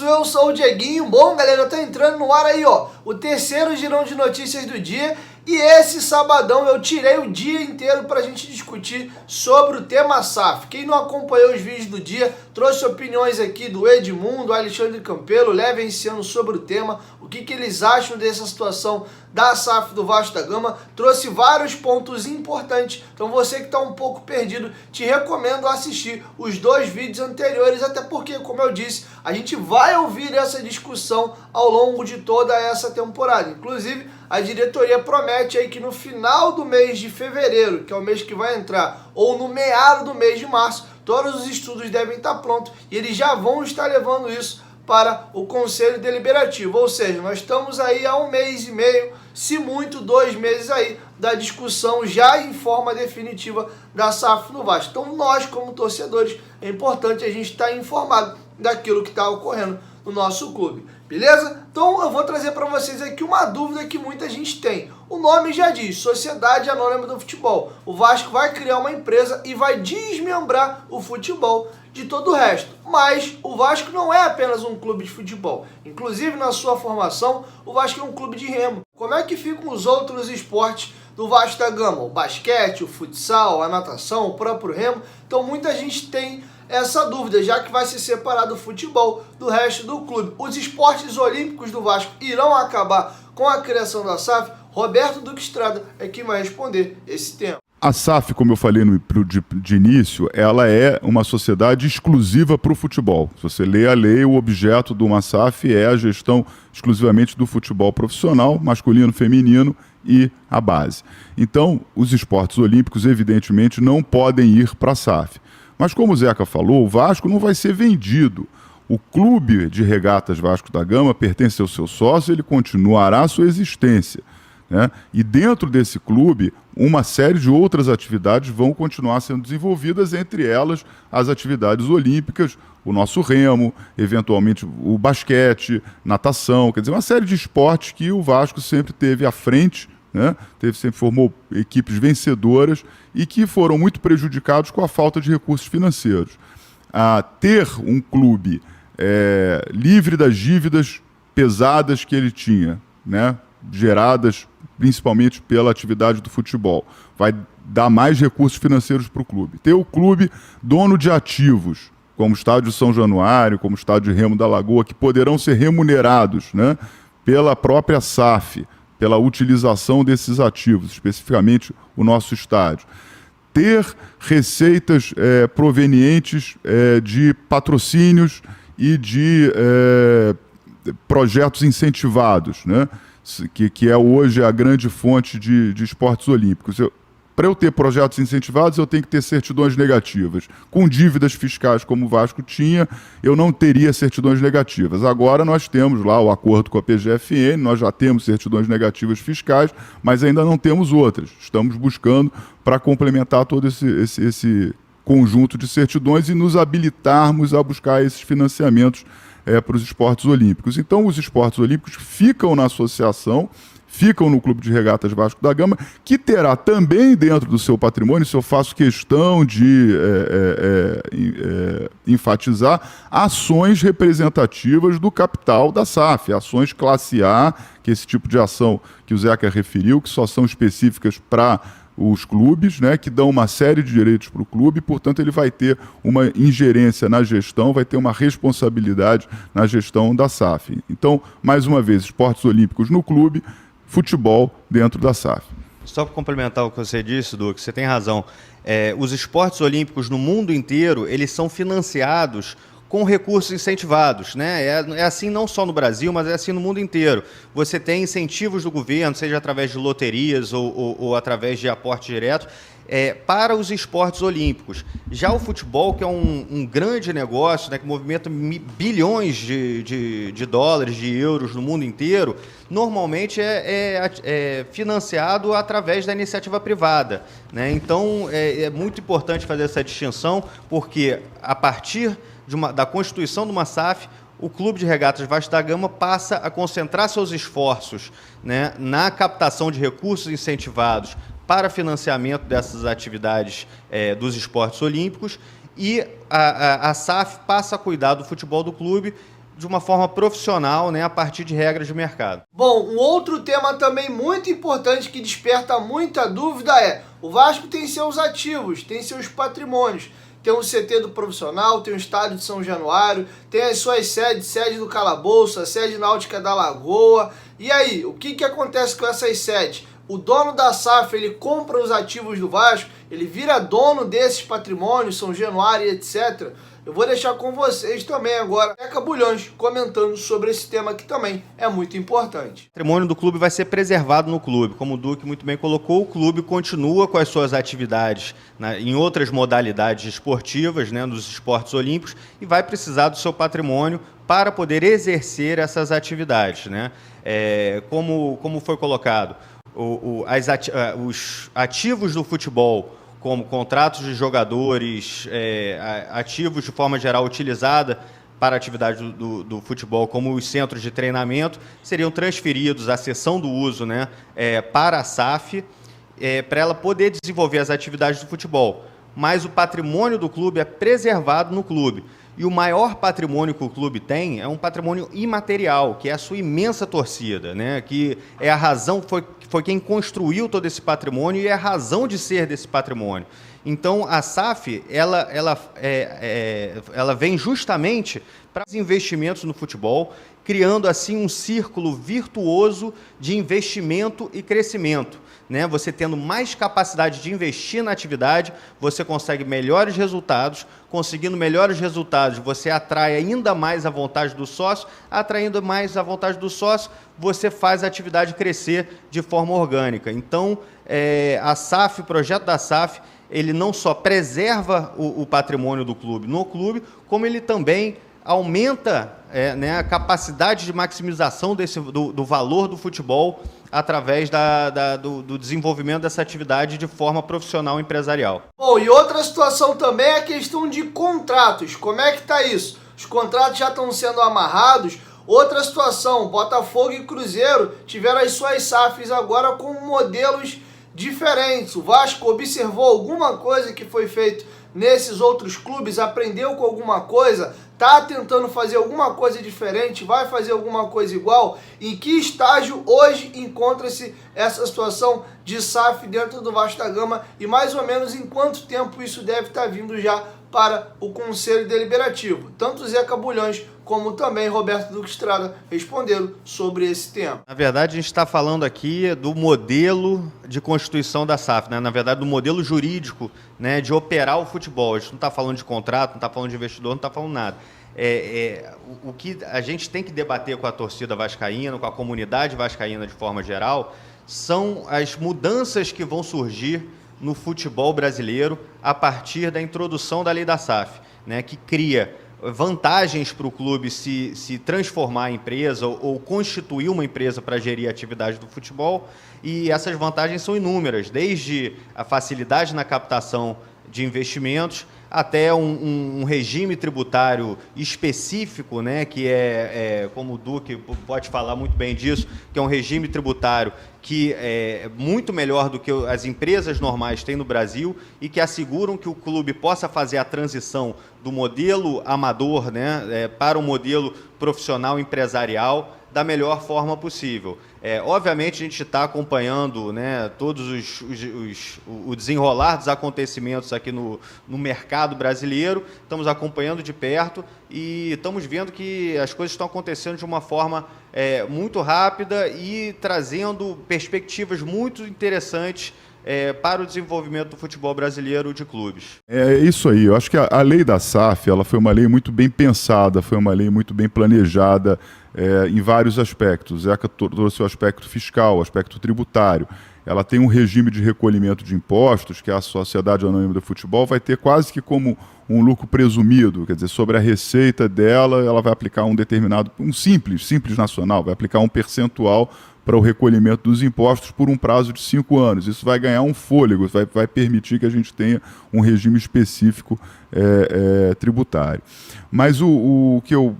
eu sou o Dieguinho. Bom, galera, tá entrando no ar aí, ó, o terceiro girão de notícias do dia. E esse sabadão eu tirei o dia inteiro pra gente discutir sobre o tema SAF. Quem não acompanhou os vídeos do dia, trouxe opiniões aqui do Edmundo, Alexandre Campelo, Levenciano sobre o tema, o que eles acham dessa situação da SAF do Vasco da Gama, trouxe vários pontos importantes. Então você que está um pouco perdido, te recomendo assistir os dois vídeos anteriores, até porque, como eu disse, a gente vai ouvir essa discussão ao longo de toda essa temporada. Inclusive, a diretoria promete aí que no final do mês de fevereiro, que é o mês que vai entrar, ou no meado do mês de março, todos os estudos devem estar prontos e eles já vão estar levando isso para o Conselho Deliberativo. Ou seja, nós estamos aí há 1 mês e meio, se muito 2 meses aí, da discussão já em forma definitiva da SAF no Vasco. Então nós, como torcedores, é importante a gente estar informado daquilo que está ocorrendo no nosso clube. Beleza? Então eu vou trazer para vocês aqui uma dúvida que muita gente tem. O nome já diz, Sociedade Anônima do Futebol. O Vasco vai criar uma empresa e vai desmembrar o futebol de todo o resto. Mas o Vasco não é apenas um clube de futebol. Inclusive, na sua formação, o Vasco é um clube de remo. Como é que ficam os outros esportes do Vasco da Gama? O basquete, o futsal, a natação, o próprio remo. Então muita gente tem essa dúvida, já que vai se separar do futebol do resto do clube. Os esportes olímpicos do Vasco irão acabar com a criação da SAF? Roberto Duque Estrada é quem vai responder esse tema. A SAF, como eu falei de início, ela é uma sociedade exclusiva para o futebol. Se você lê a lei, o objeto de uma SAF é a gestão exclusivamente do futebol profissional, masculino, feminino e a base. Então, os esportes olímpicos, evidentemente, não podem ir para a SAF. Mas como o Zeca falou, o Vasco não vai ser vendido. O Clube de Regatas Vasco da Gama pertence ao seu sócio, ele continuará a sua existência, né? E dentro desse clube, uma série de outras atividades vão continuar sendo desenvolvidas, entre elas as atividades olímpicas, o nosso remo, eventualmente o basquete, natação, quer dizer, uma série de esportes que o Vasco sempre teve à frente, né? Sempre formou equipes vencedoras e que foram muito prejudicados com a falta de recursos financeiros. Ter um clube livre das dívidas pesadas que ele tinha, né? Geradas principalmente pela atividade do futebol, vai dar mais recursos financeiros para o clube. Ter o clube dono de ativos, como o Estádio São Januário, como o Estádio Remo da Lagoa, que poderão ser remunerados, né, pela própria SAF, pela utilização desses ativos, especificamente o nosso estádio. Ter receitas provenientes de patrocínios e de projetos incentivados, né? Que é hoje a grande fonte de esportes olímpicos. Para eu ter projetos incentivados, eu tenho que ter certidões negativas. Com dívidas fiscais como o Vasco tinha, eu não teria certidões negativas. Agora nós temos lá o acordo com a PGFN, nós já temos certidões negativas fiscais, mas ainda não temos outras. Estamos buscando para complementar todo esse conjunto de certidões e nos habilitarmos a buscar esses financiamentos para os esportes olímpicos. Então, os esportes olímpicos ficam na associação, ficam no Clube de Regatas Vasco da Gama, que terá também dentro do seu patrimônio, isso eu faço questão de enfatizar, ações representativas do capital da SAF, ações classe A, que é esse tipo de ação que o Zeca referiu, que só são específicas para os clubes, né, que dão uma série de direitos para o clube, portanto ele vai ter uma ingerência na gestão, vai ter uma responsabilidade na gestão da SAF. Então, mais uma vez, esportes olímpicos no clube, futebol dentro da SAF. Só para complementar o que você disse, Duque, você tem razão. Os esportes olímpicos no mundo inteiro, eles são financiados com recursos incentivados, né? É assim não só no Brasil, mas é assim no mundo inteiro. Você tem incentivos do governo, seja através de loterias ou através de aporte direto, para os esportes olímpicos. Já o futebol, que é um grande negócio, né, que movimenta bilhões de dólares, de euros no mundo inteiro, normalmente é financiado através da iniciativa privada, né? Então, é muito importante fazer essa distinção, porque a partir da constituição de uma SAF, o Clube de Regatas Vasco da Gama passa a concentrar seus esforços, né, na captação de recursos incentivados para financiamento dessas atividades dos esportes olímpicos, e a SAF passa a cuidar do futebol do clube de uma forma profissional, né, a partir de regras de mercado. Bom, um outro tema também muito importante que desperta muita dúvida é: o Vasco tem seus ativos, tem seus patrimônios. Tem o CT do profissional, tem o estádio de São Januário, tem as suas sedes, sede do Calabouço, sede náutica da Lagoa. E aí, o que acontece com essas sedes? O dono da SAF, ele compra os ativos do Vasco, ele vira dono desses patrimônios, São Januário e etc. Eu vou deixar com vocês também agora Zeca Bulhões comentando sobre esse tema que também é muito importante. O patrimônio do clube vai ser preservado no clube. Como o Duque muito bem colocou, o clube continua com as suas atividades em outras modalidades esportivas, né, nos esportes olímpicos, e vai precisar do seu patrimônio para poder exercer essas atividades, né? Como foi colocado, os ativos do futebol, como contratos de jogadores, ativos de forma geral utilizada para a atividade do futebol, como os centros de treinamento, seriam transferidos à cessão do uso, né, para a SAF, para ela poder desenvolver as atividades do futebol. Mas o patrimônio do clube é preservado no clube. E o maior patrimônio que o clube tem é um patrimônio imaterial, que é a sua imensa torcida, né? Que é a razão, foi quem construiu todo esse patrimônio e é a razão de ser desse patrimônio. Então, a SAF, ela vem justamente para os investimentos no futebol, criando assim um círculo virtuoso de investimento e crescimento, né? Você tendo mais capacidade de investir na atividade, você consegue melhores resultados. Conseguindo melhores resultados, você atrai ainda mais a vontade do sócio. Atraindo mais a vontade do sócio, você faz a atividade crescer de forma orgânica. Então, a SAF, o projeto da SAF, ele não só preserva o patrimônio do clube no clube, como ele também aumenta né, a capacidade de maximização do valor do futebol através do desenvolvimento dessa atividade de forma profissional e empresarial. Bom, e outra situação também é a questão de contratos. Como é que está isso? Os contratos já estão sendo amarrados. Outra situação, Botafogo e Cruzeiro tiveram as suas SAFs agora com modelos diferentes. O Vasco observou alguma coisa que foi feito nesses outros clubes, aprendeu com alguma coisa, está tentando fazer alguma coisa diferente, vai fazer alguma coisa igual? Em que estágio hoje encontra-se essa situação de SAF dentro do Vasco da Gama e mais ou menos em quanto tempo isso deve estar vindo já para o Conselho Deliberativo? Tanto Zeca Bulhões como também Roberto Duque Estrada responderam sobre esse tema. Na verdade, a gente está falando aqui do modelo de constituição da SAF, né? Na verdade, do modelo jurídico, né, de operar o futebol. A gente não está falando de contrato, não está falando de investidor, não está falando nada. O que a gente tem que debater com a torcida vascaína, com a comunidade vascaína de forma geral, são as mudanças que vão surgir no futebol brasileiro a partir da introdução da lei da SAF, né, que cria vantagens para o clube se transformar em empresa ou constituir uma empresa para gerir a atividade do futebol, e essas vantagens são inúmeras, desde a facilidade na captação de investimentos até um regime tributário específico, né, que como o Duque pode falar muito bem disso, que é um regime tributário que é muito melhor do que as empresas normais têm no Brasil e que asseguram que o clube possa fazer a transição do modelo amador, né, para o modelo profissional empresarial da melhor forma possível. Obviamente, a gente está acompanhando, né, todos o desenrolar dos acontecimentos aqui no mercado brasileiro, estamos acompanhando de perto e estamos vendo que as coisas estão acontecendo de uma forma muito rápida e trazendo perspectivas muito interessantes para o desenvolvimento do futebol brasileiro de clubes. É isso aí. Eu acho que a lei da SAF ela foi uma lei muito bem pensada, foi uma lei muito bem planejada em vários aspectos. Zeca trouxe o aspecto fiscal, o aspecto tributário. Ela tem um regime de recolhimento de impostos que a Sociedade Anônima do Futebol vai ter quase que como um lucro presumido, quer dizer, sobre a receita dela, ela vai aplicar um simples nacional, vai aplicar um percentual para o recolhimento dos impostos por um prazo de 5 anos. Isso vai ganhar um fôlego, vai permitir que a gente tenha um regime específico tributário. Mas o que eu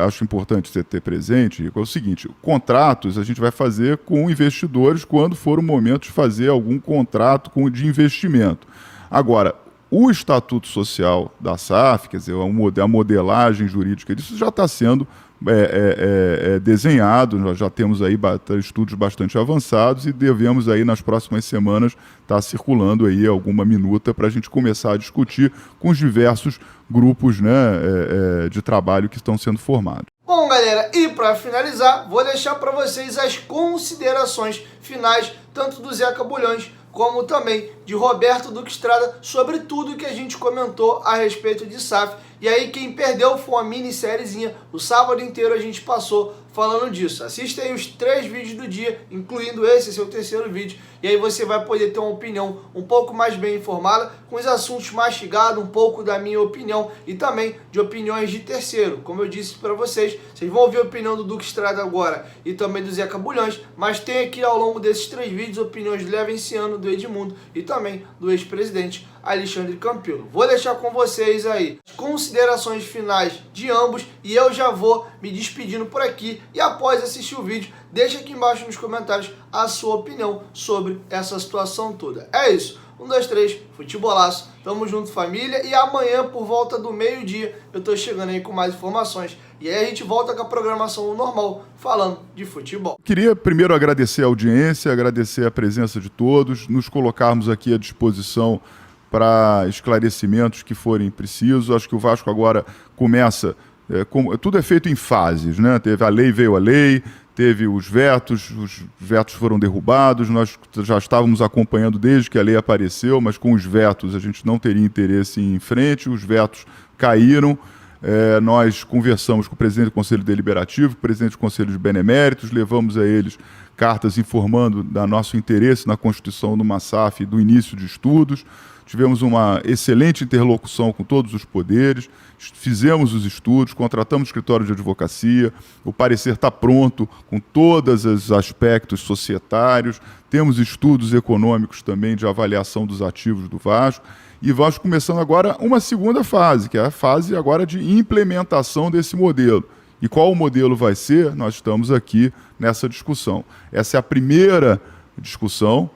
acho importante você ter presente é o seguinte: contratos a gente vai fazer com investidores quando for o momento de fazer algum contrato de investimento. Agora, o Estatuto Social da SAF, quer dizer, a modelagem jurídica disso já está sendo desenhado, nós já temos aí estudos bastante avançados e devemos aí nas próximas semanas estar circulando aí alguma minuta para a gente começar a discutir com os diversos grupos, né, de trabalho que estão sendo formados. Bom, galera, e para finalizar, vou deixar para vocês as considerações finais, tanto do Zeca Bulhões como também de Roberto Duque Estrada, sobre tudo que a gente comentou a respeito de SAF. E aí, quem perdeu foi uma minissériezinha, o sábado inteiro a gente passou falando disso. Assista aí os 3 vídeos do dia, incluindo esse é o terceiro vídeo, e aí você vai poder ter uma opinião um pouco mais bem informada, com os assuntos mastigados, um pouco da minha opinião e também de opiniões de terceiro. Como eu disse para vocês, vocês vão ouvir a opinião do Duque Estrada agora e também do Zeca Bulhões, mas tem aqui ao longo desses 3 vídeos opiniões do Levenciano, do Edmundo e também do ex-presidente Alexandre Campelo. Vou deixar com vocês aí as considerações finais de ambos e eu já vou me despedindo por aqui. E após assistir o vídeo, deixa aqui embaixo nos comentários a sua opinião sobre essa situação toda. É isso. 1, 2, 3, futebolaço. Tamo junto, família. E amanhã, por volta do meio-dia, eu tô chegando aí com mais informações. E aí a gente volta com a programação normal, falando de futebol. Queria primeiro agradecer a audiência, agradecer a presença de todos, nos colocarmos aqui à disposição para esclarecimentos que forem precisos. Acho que o Vasco agora começa... tudo é feito em fases, né? Veio a lei, teve os vetos foram derrubados, nós já estávamos acompanhando desde que a lei apareceu, mas com os vetos a gente não teria interesse em ir em frente, os vetos caíram, nós conversamos com o presidente do Conselho Deliberativo, com o presidente do Conselho de Beneméritos, levamos a eles cartas informando do nosso interesse na constituição de uma SAF e do início de estudos. Tivemos uma excelente interlocução com todos os poderes, fizemos os estudos, contratamos o escritório de advocacia, o parecer está pronto com todos os aspectos societários, temos estudos econômicos também de avaliação dos ativos do Vasco, e Vasco começando agora uma segunda fase, que é a fase agora de implementação desse modelo. E qual o modelo vai ser? Nós estamos aqui nessa discussão. Essa é a primeira discussão.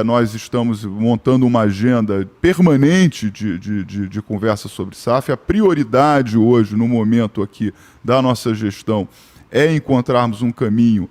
Nós estamos montando uma agenda permanente de conversa sobre SAF. A prioridade hoje, no momento aqui da nossa gestão, é encontrarmos um caminho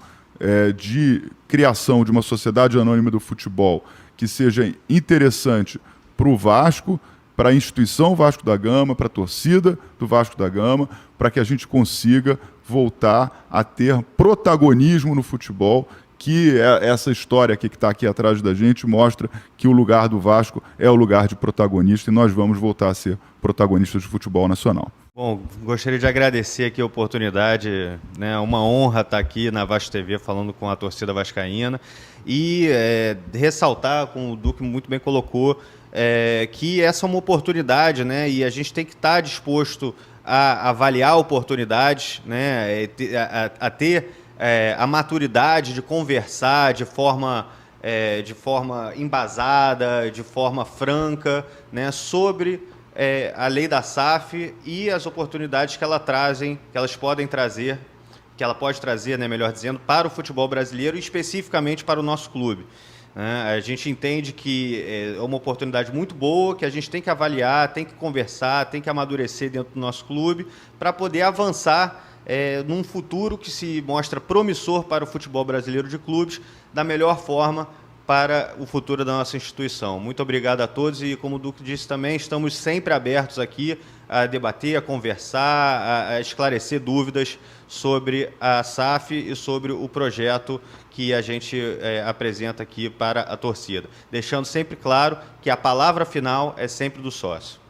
de criação de uma sociedade anônima do futebol que seja interessante para o Vasco, para a instituição Vasco da Gama, para a torcida do Vasco da Gama, para que a gente consiga voltar a ter protagonismo no futebol, que essa história aqui que está aqui atrás da gente mostra que o lugar do Vasco é o lugar de protagonista e nós vamos voltar a ser protagonistas do futebol nacional. Bom, gostaria de agradecer aqui a oportunidade, né? Uma honra estar aqui na Vasco TV falando com a torcida vascaína e ressaltar, como o Duque muito bem colocou, que essa é uma oportunidade, né? E a gente tem que estar disposto a avaliar oportunidades, né? A ter a maturidade de conversar de forma embasada, de forma franca, né? Sobre a lei da SAF e as oportunidades que elas podem trazer, que ela pode trazer, né, melhor dizendo, para o futebol brasileiro e especificamente para o nosso clube. A gente entende que é uma oportunidade muito boa, que a gente tem que avaliar, tem que conversar, tem que amadurecer dentro do nosso clube para poder avançar num futuro que se mostra promissor para o futebol brasileiro de clubes, da melhor forma para o futuro da nossa instituição. Muito obrigado a todos e, como o Duque disse também, estamos sempre abertos aqui a debater, a conversar, a esclarecer dúvidas sobre a SAF e sobre o projeto que a gente apresenta aqui para a torcida. Deixando sempre claro que a palavra final é sempre do sócio.